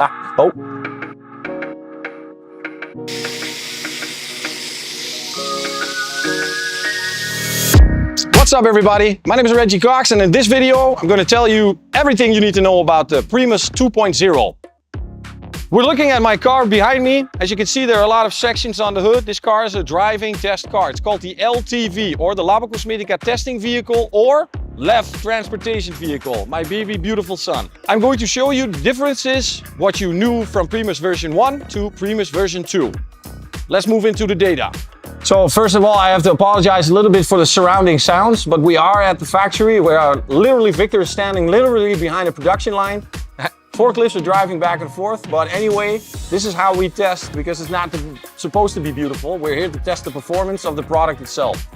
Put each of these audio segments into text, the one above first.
Oh. What's up everybody? My name is Reggie Cox and in this video I'm going to tell you everything you need to know about the PRIMUS 2.0. We're looking at my car behind me. As you can see, there are a lot of sections on the hood. This car is a driving test car. It's called the LTV, or the Labocosmetica testing vehicle, or LEV transportation vehicle, my baby beautiful son. I'm going to show you the differences, what you knew from PRIMUS version 1 to PRIMUS version 2. Let's move into the data. So first of all, I have to apologize a little bit for the surrounding sounds, but we are at the factory where Victor is standing literally behind the production line. Forklifts are driving back and forth, but anyway, this is how we test because it's not supposed to be beautiful. We're here to test the performance of the product itself.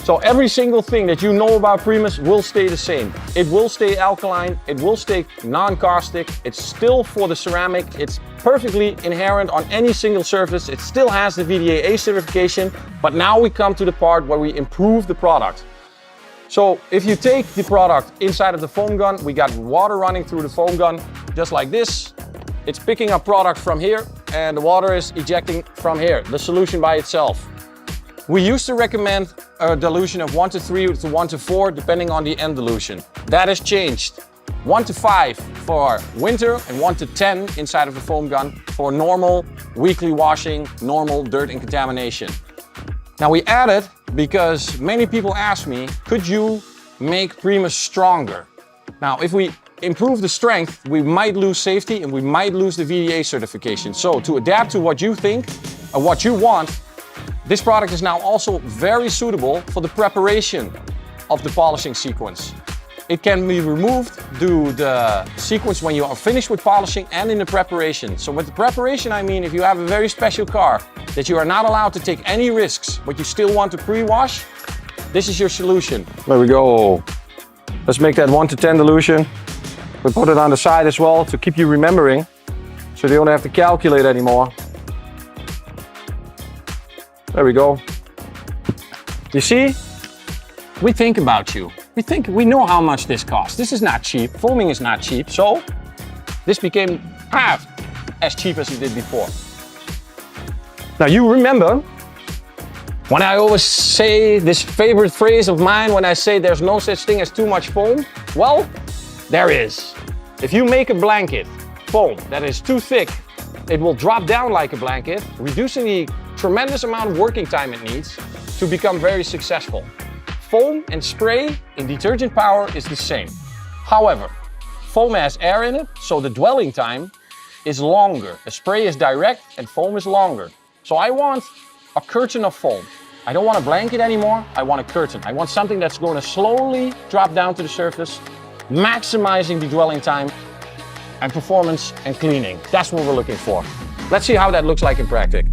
So every single thing that you know about PRIMUS will stay the same. It will stay alkaline, it will stay non-caustic, it's still for the ceramic, it's perfectly inherent on any single surface, it still has the VDAA certification, but now we come to the part where we improve the product. So if you take the product inside of the foam gun, we got water running through the foam gun, just like this. It's picking up product from here and the water is ejecting from here, the solution by itself. We used to recommend a dilution of 1 to 3 to 1 to 4, depending on the end dilution. That has changed. 1 to 5 for winter and 1 to 10 inside of the foam gun for normal weekly washing, normal dirt and contamination. Now we added because many people ask me, could you make PRIMUS stronger? Now, if we improve the strength, we might lose safety and we might lose the VDA certification. So to adapt to what you think or what you want, this product is now also very suitable for the preparation of the polishing sequence. It can be removed through the sequence when you are finished with polishing and in the preparation. So with the preparation, I mean if you have a very special car that you are not allowed to take any risks, but you still want to pre-wash, this is your solution. There we go. Let's make that 1 to 10 dilution. We put it on the side as well to keep you remembering, so you don't have to calculate anymore. There we go. You see, we think about you. We know how much this costs. This is not cheap. Foaming is not cheap. So this became half as cheap as it did before. Now you remember when I always say this favorite phrase of mine when I say there's no such thing as too much foam? Well, there is. If you make a blanket foam that is too thick, it will drop down like a blanket, reducing the tremendous amount of working time it needs to become very successful. Foam and spray in detergent power is the same. However, foam has air in it, so the dwelling time is longer. A spray is direct and foam is longer. So I want a curtain of foam. I don't want a blanket anymore, I want a curtain. I want something that's going to slowly drop down to the surface, maximizing the dwelling time and performance and cleaning. That's what we're looking for. Let's see how that looks like in practice.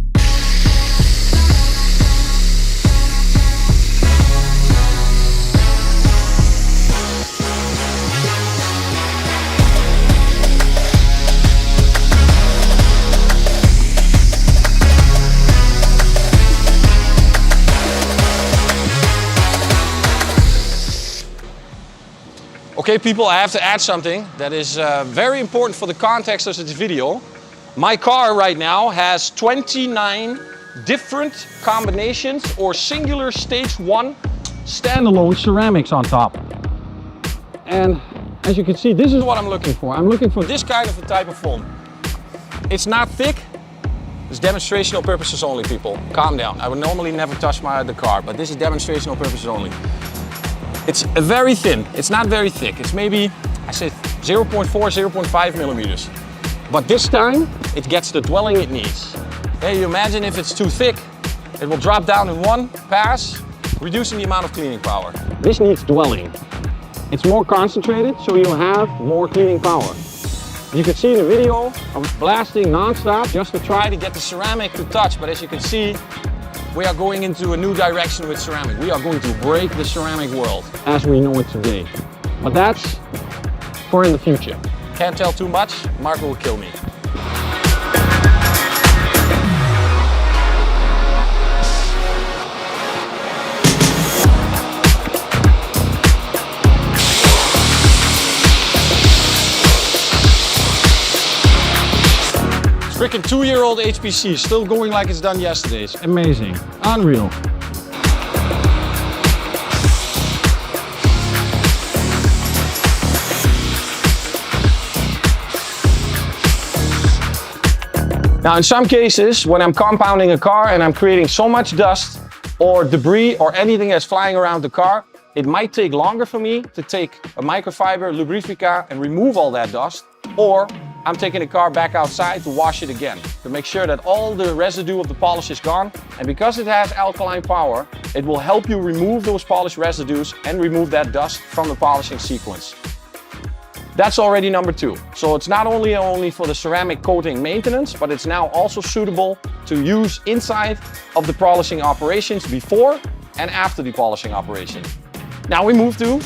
Okay people, I have to add something that is very important for the context of this video. My car right now has 29 different combinations or singular stage 1 standalone ceramics on top. And as you can see, this is what I'm looking for. I'm looking for this kind of a type of foam. It's not thick. It's demonstrational purposes only, people. Calm down. I would normally never touch the car, but this is demonstrational purposes only. It's very thin, it's not very thick. It's maybe, I say 0.4, 0.5 millimeters. But this time, it gets the dwelling it needs. Hey, you imagine if it's too thick, it will drop down in one pass, reducing the amount of cleaning power. This needs dwelling. It's more concentrated, so you'll have more cleaning power. You can see in the video, I was blasting non-stop just to try to get the ceramic to touch, but as you can see, we are going into a new direction with ceramic. We are going to break the ceramic world as we know it today. But that's for in the future. Can't tell too much, Marco will kill me. Freaking 2-year-old HPC, still going like it's done yesterday. It's amazing. Unreal. Now, in some cases, when I'm compounding a car and I'm creating so much dust or debris or anything that's flying around the car, it might take longer for me to take a microfiber lubrifica and remove all that dust, or I'm taking the car back outside to wash it again to make sure that all the residue of the polish is gone. And because it has alkaline power, it will help you remove those polish residues and remove that dust from the polishing sequence. That's already number 2. So it's not only for the ceramic coating maintenance, but it's now also suitable to use inside of the polishing operations before and after the polishing operation. Now we move to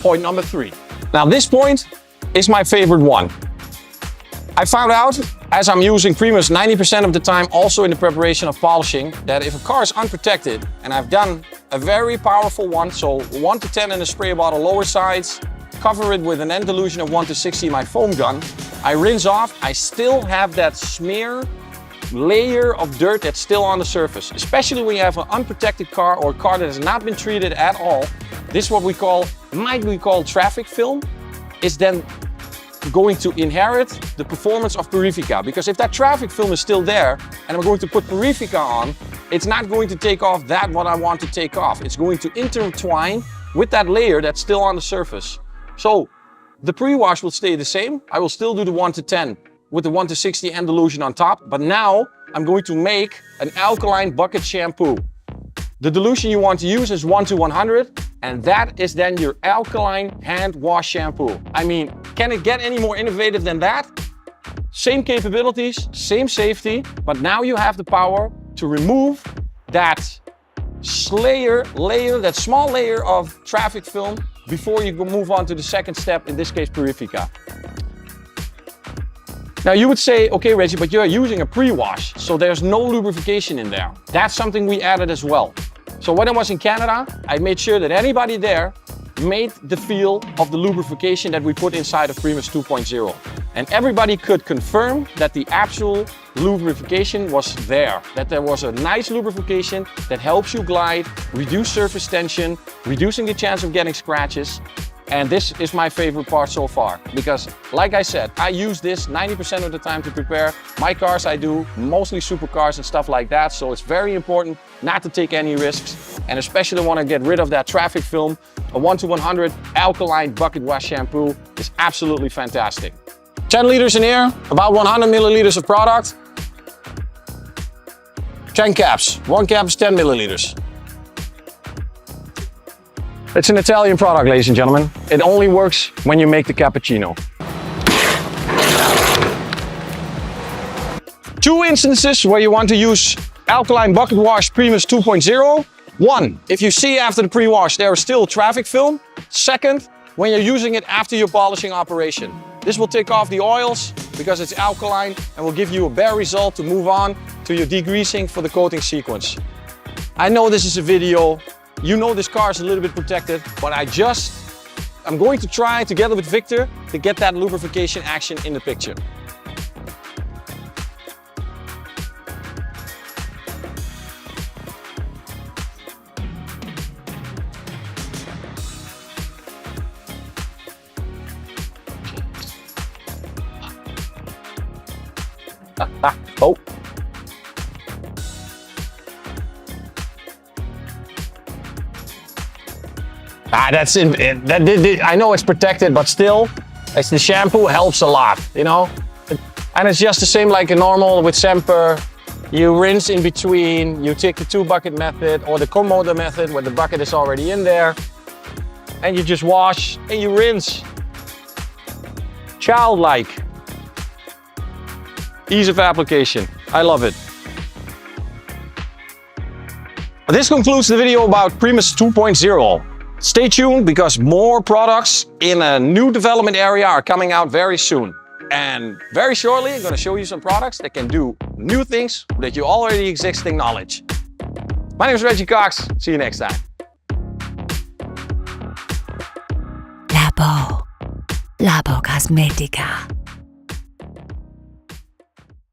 point number 3. Now this point is my favorite one. I found out, as I'm using PRIMUS 90% of the time also in the preparation of polishing, that if a car is unprotected, and I've done a very powerful one, so 1 to 10 in the spray bottle lower sides, cover it with an end dilution of 1 to 60 my foam gun, I rinse off, I still have that smear layer of dirt that's still on the surface. Especially when you have an unprotected car or a car that has not been treated at all. This is what we call, might be called traffic film, is then going to inherit the performance of Purifica. Because if that traffic film is still there and I'm going to put Purifica on, it's not going to take off what I want to take off. It's going to intertwine with that layer that's still on the surface. So the pre-wash will stay the same. I will still do the 1 to 10 with the 1 to 60 end dilution on top, but now I'm going to make an alkaline bucket shampoo. The dilution you want to use is 1 to 100, and that is then your alkaline hand wash shampoo. I mean, can it get any more innovative than that? Same capabilities, same safety, but now you have the power to remove that that small layer of traffic film before you move on to the second step, in this case Purifica. Now you would say, okay Reggie, but you're using a pre-wash, so there's no lubrification in there. That's something we added as well. So when I was in Canada, I made sure that anybody there made the feel of the lubrification that we put inside of PRIMUS 2.0. And everybody could confirm that the actual lubrification was there. That there was a nice lubrification that helps you glide, reduce surface tension, reducing the chance of getting scratches. And this is my favorite part so far. Because, like I said, I use this 90% of the time to prepare my cars. I do mostly supercars and stuff like that. So it's very important not to take any risks. And especially when I get rid of that traffic film, a 1 to 100 alkaline bucket wash shampoo is absolutely fantastic. 10 liters in here, about 100 milliliters of product. 10 caps. 1 cap is 10 milliliters. It's an Italian product, ladies and gentlemen. It only works when you make the cappuccino. 2 instances where you want to use alkaline bucket wash PRIMUS 2.0. 1, if you see after the pre-wash there is still traffic film. 2nd, when you're using it after your polishing operation. This will take off the oils because it's alkaline and will give you a better result to move on to your degreasing for the coating sequence. I know this is a video, you know this car is a little bit protected, but I'm going to try together with Victor to get that lubrification action in the picture. Oh. That's it. I know it's protected, but still, the shampoo helps a lot, you know? And it's just the same like a normal with Semper. You rinse in between, you take the 2-bucket method or the Komodo method where the bucket is already in there. And you just wash and you rinse. Childlike. Ease of application. I love it. This concludes the video about PRIMUS 2.0. Stay tuned because more products in a new development area are coming out very soon. And very shortly, I'm going to show you some products that can do new things that you already existing knowledge. My name is Reggie Cox. See you next time. Labocosmetica.